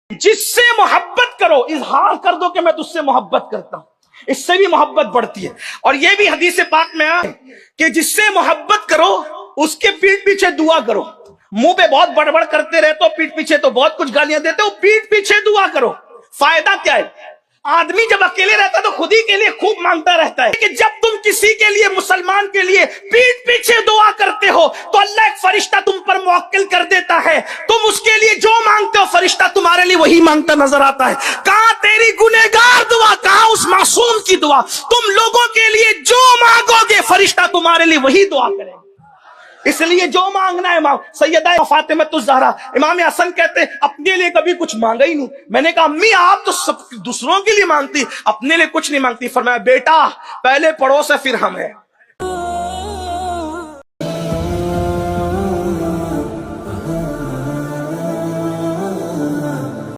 جس سے محبت کرو، اظہار کر دو کہ میں تجھ سے محبت کرتا ہوں، اس سے بھی محبت بڑھتی ہے۔ اور یہ بھی حدیث پاک میں آئے کہ جس سے محبت کرو اس کے پیٹھ پیچھے دعا کرو۔ منہ پہ بہت بڑبڑ کرتے رہتے ہو، پیٹھ پیچھے تو بہت کچھ گالیاں دیتے ہو، پیٹھ پیچھے دعا کرو۔ فائدہ کیا ہے؟ آدمی جب اکیلے رہتا ہے تو خود ہی کے لیے خوب مانگتا رہتا ہے، کہ جب تم کسی کے لیے، مسلمان کے لیے پیٹھ پیچھے دعا کرتے ہو تو اللہ ایک فرشتہ تم پر موکل کر دیتا ہے، تم اس کے لیے جو مانگتے ہو فرشتہ تمہارے لیے وہی مانگتا نظر آتا ہے۔ کہاں تیری گنہگار دعا، کہاں اس معصوم کی دعا؟ تم لوگوں کے لیے جو مانگو گے فرشتہ تمہارے لیے وہی دعا کرے گا۔ اس لیے جو مانگنا ہے مانگ۔ سیدہ فاطمہ الزہرا، امام حسن کہتے ہیں اپنے لیے کبھی کچھ مانگا ہی نہیں۔ میں نے کہا امی آپ تو سب دوسروں کے لیے مانگتی، اپنے لیے کچھ نہیں مانگتی۔ فرمایا بیٹا پہلے پڑوس ہے پھر ہم ہیں۔